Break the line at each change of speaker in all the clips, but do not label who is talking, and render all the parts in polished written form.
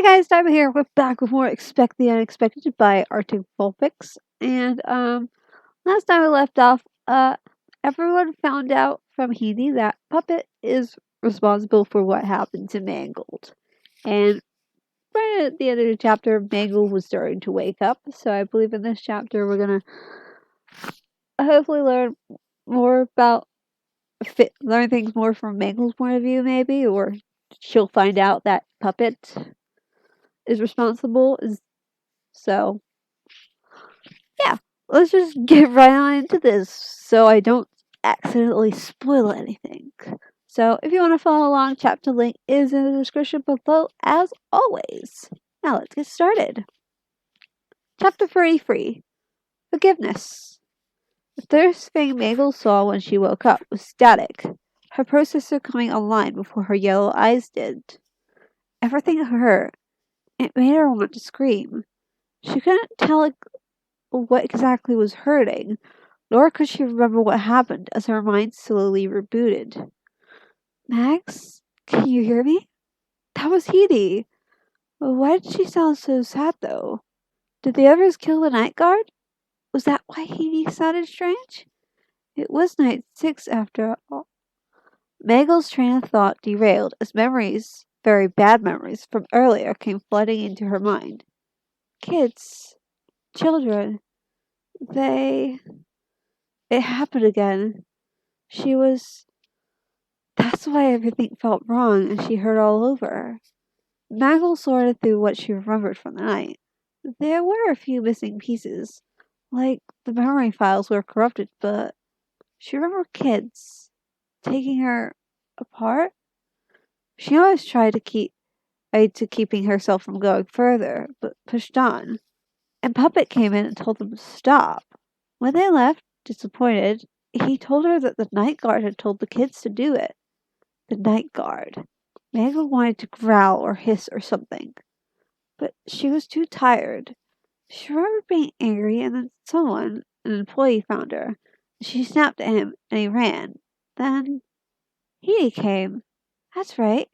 guys, Tighebo here. We're back with more Expect the Unexpected by Arctic Vulpix. And last time we left off, everyone found out from Heidi that Puppet is responsible for what happened to Mangled. And right at the end of the chapter, Mangle was starting to wake up. So I believe in this chapter we're gonna hopefully learn more about learn things more from Mangle's point of view, maybe, or she'll find out that Puppet is responsible. So yeah, let's just get right on into this so I don't accidentally spoil anything. So if you want to follow along, chapter link is in the description below as always. Now let's get started. Chapter 33, Forgiveness. The first thing Mangle saw when she woke up was static, her processor coming online before her yellow eyes did. Everything hurt. It made her want to scream. She couldn't tell what exactly was hurting, nor could she remember what happened as her mind slowly rebooted. Max, can you hear me? That was Heidi. Why did she sound so sad, though? Did the others kill the night guard? Was that why Heidi sounded strange? It was night 6 after all. Mangle's train of thought derailed as memories, very bad memories, from earlier came flooding into her mind. Kids. Children. It happened again. That's why everything felt wrong and she hurt all over. Mangle sorted through what she remembered from the night. There were a few missing pieces, like the memory files were corrupted, but she remembered kids taking her apart. She always tried to keeping herself from going further, but pushed on. And Puppet came in and told them to stop. When they left, disappointed, he told her that the night guard had told the kids to do it. The night guard. Mangle wanted to growl or hiss or something, but she was too tired. She remembered being angry, and then an employee, found her. She snapped at him, and he ran. Then Heidi came. That's right.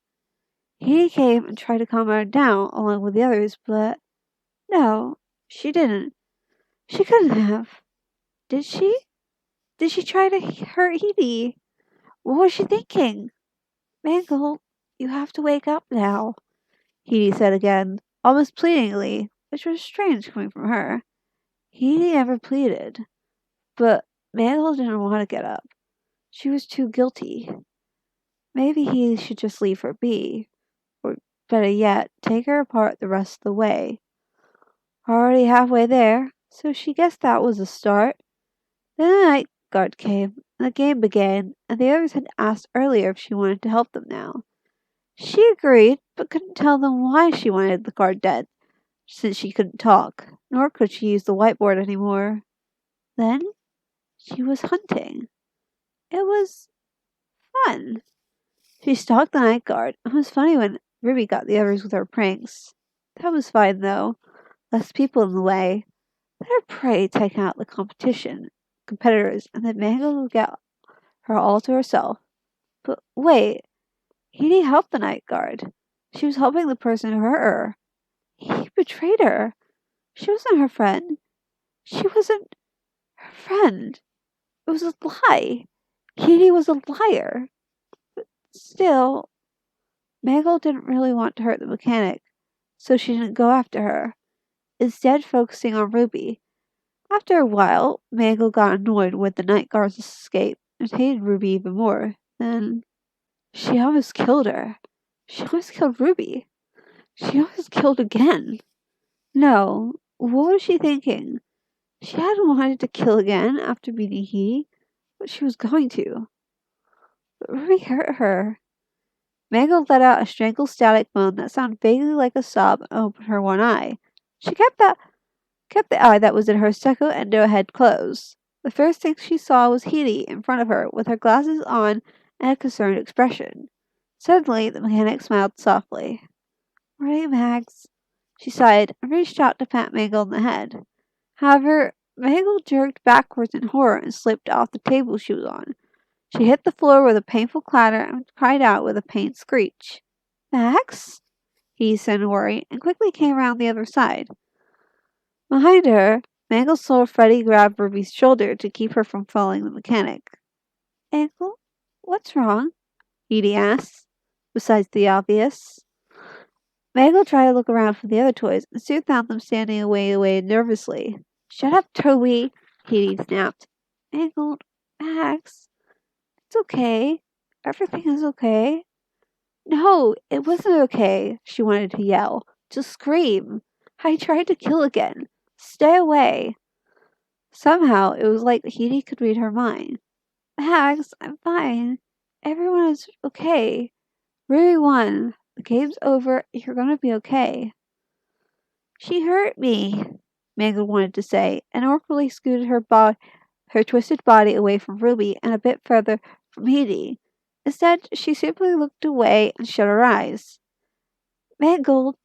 Heidi came and tried to calm her down along with the others, but no, she didn't. She couldn't have. Did she? Did she try to hurt Heidi? What was she thinking? Mangle, you have to wake up now, Heidi said again, almost pleadingly, which was strange coming from her. Heidi never pleaded, but Mangle didn't want to get up. She was too guilty. Maybe he should just leave her be, or better yet, take her apart the rest of the way. Already halfway there, so she guessed that was a start. Then the night guard came, and the game began, and the others had asked earlier if she wanted to help them now. She agreed, but couldn't tell them why she wanted the guard dead, since she couldn't talk, nor could she use the whiteboard anymore. Then she was hunting. It was fun. She stalked the night guard. It was funny when Ruby got the others with her pranks. That was fine, though. Less people in the way. Let her pray taking out the competitors, and then Mangle would get her all to herself. But wait, Heidi helped the night guard. She was helping the person who hurt her. He betrayed her. She wasn't her friend. She wasn't her friend. It was a lie. Heidi was a liar. But still, Mangle didn't really want to hurt the mechanic, so she didn't go after her, instead focusing on Ruby. After a while, Mangle got annoyed with the night guard's escape and hated Ruby even more. Then she almost killed her. She almost killed Ruby. She almost killed again. No, what was she thinking? She hadn't wanted to kill again after meeting Heidi, but she was going to. But Ruby hurt her. Mangle let out a strangled static moan that sounded vaguely like a sob and opened her one eye. She kept the eye that was in her second endo head closed. The first thing she saw was Heidi in front of her, with her glasses on and a concerned expression. Suddenly, the mechanic smiled softly. Right, Max? She sighed and reached out to pat Mangle on the head. However, Mangle jerked backwards in horror and slipped off the table she was on. She hit the floor with a painful clatter and cried out with a pained screech. Max? he said in worry, and quickly came around the other side. Behind her, Mangle saw Freddie grab Ruby's shoulder to keep her from falling the mechanic. Mangle, what's wrong? Edie asked, besides the obvious. Mangle tried to look around for the other toys and soon found them standing away nervously. Shut up, Toby, Edie snapped. Mangle, Max, it's okay. Everything is okay. No, it wasn't okay, she wanted to yell, to scream. I tried to kill again. Stay away. Somehow, it was like Edie could read her mind. Max, I'm fine. Everyone is okay. Ruby won. The game's over. You're gonna be okay. She hurt me, Mangle wanted to say, and awkwardly scooted her twisted body away from Ruby and a bit further from Edie. Instead, she simply looked away and shut her eyes. Mangle.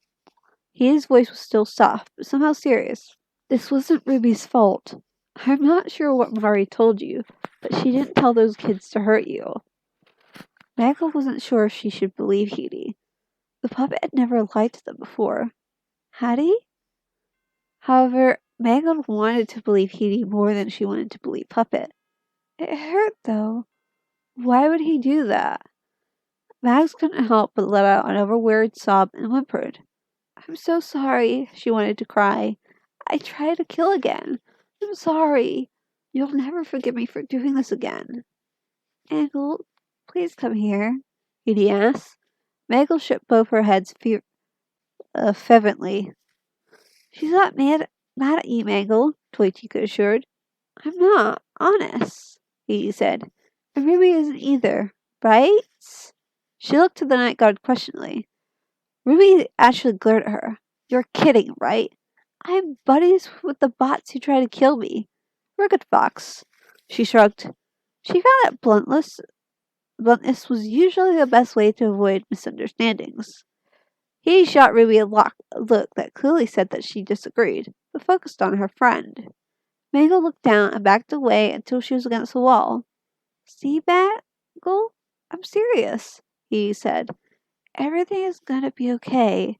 Edie's voice was still soft, but somehow serious. This wasn't Ruby's fault. I'm not sure what Mari told you, but she didn't tell those kids to hurt you. Mangle wasn't sure if she should believe Edie. The puppet had never lied to them before. Had he? However, Mangle wanted to believe Edie more than she wanted to believe Puppet. It hurt, though. Why would he do that? Max couldn't help but let out an overwearied sob and whimpered. I'm so sorry, she wanted to cry. I tried to kill again. I'm sorry. You'll never forgive me for doing this again. Mangle, please come here, Edie asked. Mangle shook both her heads fervently. She's not mad at you, Mangle, Toy Chica assured. I'm not, honest, Edie said. And Ruby isn't either, right? She looked to the night guard questioningly. Ruby actually glared at her. You're kidding, right? I'm buddies with the bots who try to kill me. Rugged Fox. She shrugged. She found that bluntness was usually the best way to avoid misunderstandings. He shot Ruby a look that clearly said that she disagreed, but focused on her friend. Mangle looked down and backed away until she was against the wall. See, Mangle? I'm serious, he said. Everything is gonna be okay.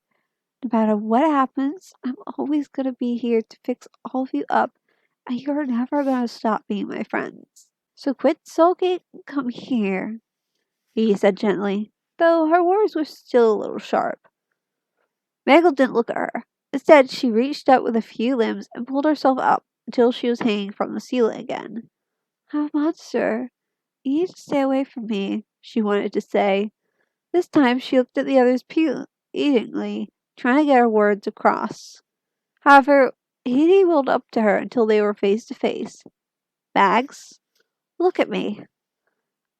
No matter what happens, I'm always gonna be here to fix all of you up, and you're never gonna stop being my friends. So quit sulking and come here, he said gently, though her words were still a little sharp. Mangle didn't look at her. Instead, she reached up with a few limbs and pulled herself up until she was hanging from the ceiling again. I'm a monster. You need to stay away from me, she wanted to say. This time she looked at the others pleadingly, trying to get her words across. However, Edie rolled up to her until they were face to face. Max, look at me.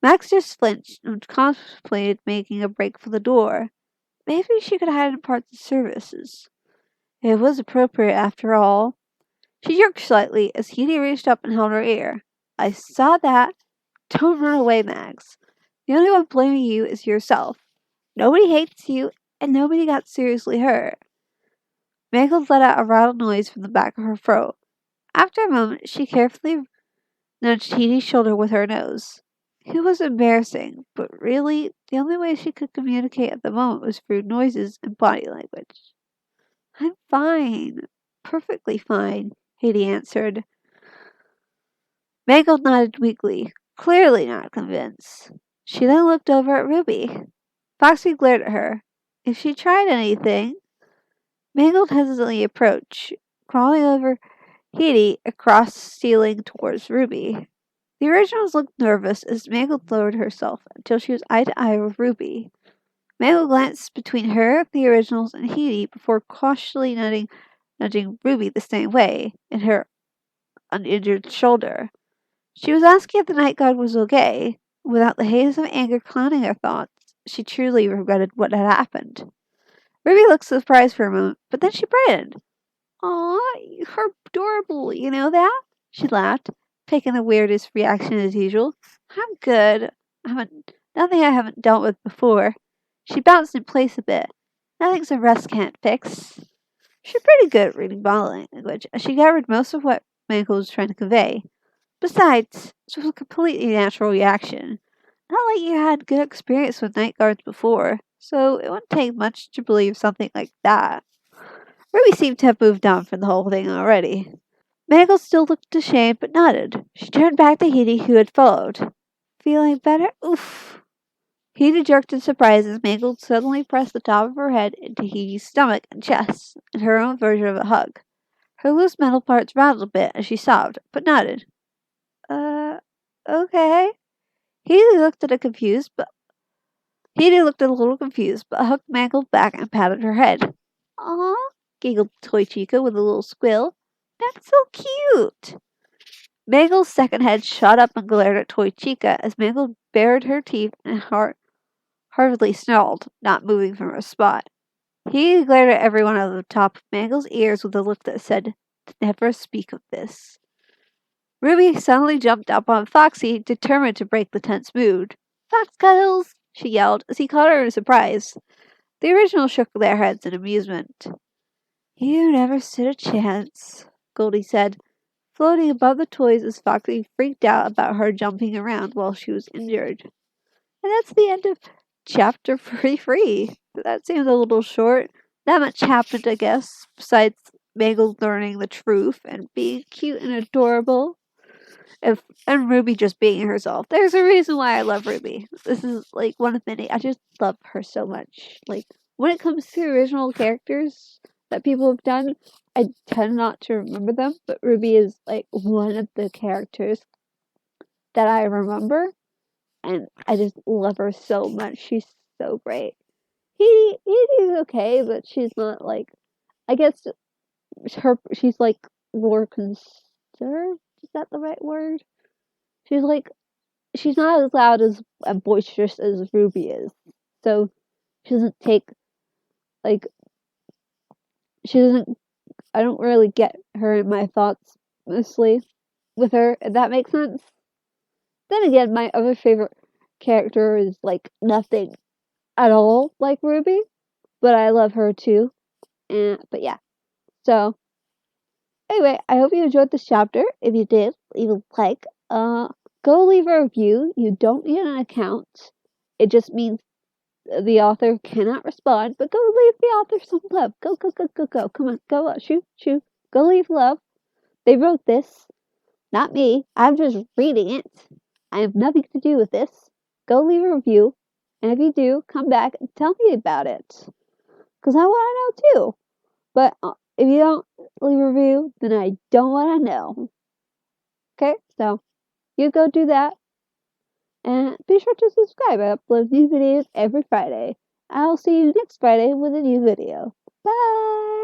Max just flinched and contemplated making a break for the door. Maybe she could hide in parts of services. It was appropriate after all. She jerked slightly as Edie reached up and held her ear. I saw that. Don't run away, Max. The only one blaming you is yourself. Nobody hates you, and nobody got seriously hurt. Mangle let out a rattled noise from the back of her throat. After a moment, she carefully nudged Edie's shoulder with her nose. It was embarrassing, but really, the only way she could communicate at the moment was through noises and body language. I'm fine. Perfectly fine, Edie answered. Mangle nodded weakly, clearly not convinced. She then looked over at Ruby. Foxy glared at her. If she tried anything, Mangle hesitantly approached, crawling over Edie across the ceiling towards Ruby. The originals looked nervous as Mangle lowered herself until she was eye to eye with Ruby. Mangle glanced between her, the originals, and Edie before cautiously nudging Ruby the same way, in her uninjured shoulder. She was asking if the night guard was okay. Without the haze of anger clouding her thoughts, she truly regretted what had happened. Ruby looked surprised for a moment, but then she brightened. Aw, you're adorable, you know that? She laughed, taking the weirdest reaction as usual. I'm good. Nothing I haven't dealt with before. She bounced in place a bit. Nothing's a rest can't fix. She's pretty good at reading body language, as she gathered most of what Mangle was trying to convey. Besides, this was a completely natural reaction. Not like you had good experience with night guards before. so it wouldn't take much to believe something like that. Ruby seemed to have moved on from the whole thing already. Mangle still looked ashamed but nodded. She turned back to Heidi, who had followed. Feeling better? Oof. Heidi jerked in surprise as Mangle suddenly pressed the top of her head into Heidi's stomach and chest, in her own version of a hug. Her loose metal parts rattled a bit as she sobbed, but nodded. Okay. Heidi looked at a confused, but Heidi looked a little confused, but hugged Mangle back and patted her head. Aw, giggled Toy Chica with a little squeal. That's so cute. Mangle's second head shot up and glared at Toy Chica as Mangle bared her teeth and heartily snarled, not moving from her spot. He glared at everyone out of the top of Mangle's ears with a look that said, Never speak of this. Ruby suddenly jumped up on Foxy, determined to break the tense mood. Fox Cuddles! She yelled as he caught her in surprise. The original shook their heads in amusement. You never stood a chance, Goldie said, floating above the toys as Foxy freaked out about her jumping around while she was injured. And that's the end of chapter 43. That seemed a little short. Not much happened, I guess, besides Mangle learning the truth and being cute and adorable. And Ruby just being herself. There's a reason why I love Ruby. This is like one of many. I just love her so much. Like, when it comes to original characters that people have done, I tend not to remember them, but Ruby is like one of the characters that I remember, and I just love her so much. She's so great. Edie's okay, but she's not like, I guess she's like more conserved. Is that the right word? She's like, she's not as loud as and boisterous as Ruby is. So she doesn't take like she doesn't I don't really get her in my thoughts mostly with her, if that makes sense. Then again, my other favorite character is like nothing at all like Ruby, but I love her too. And but yeah. So anyway, I hope you enjoyed this chapter. If you did, leave a like. Go leave a review. You don't need an account. It just means the author cannot respond, but go leave the author some love. Go, go, go, go, go. Come on, go, shoot, shoot. Go leave love. They wrote this, not me. I'm just reading it. I have nothing to do with this. Go leave a review, and if you do, come back and tell me about it, because I want to know too. But if you don't leave a review, then I don't want to know. Okay, so you go do that. And be sure to subscribe. I upload new videos every Friday. I'll see you next Friday with a new video. Bye!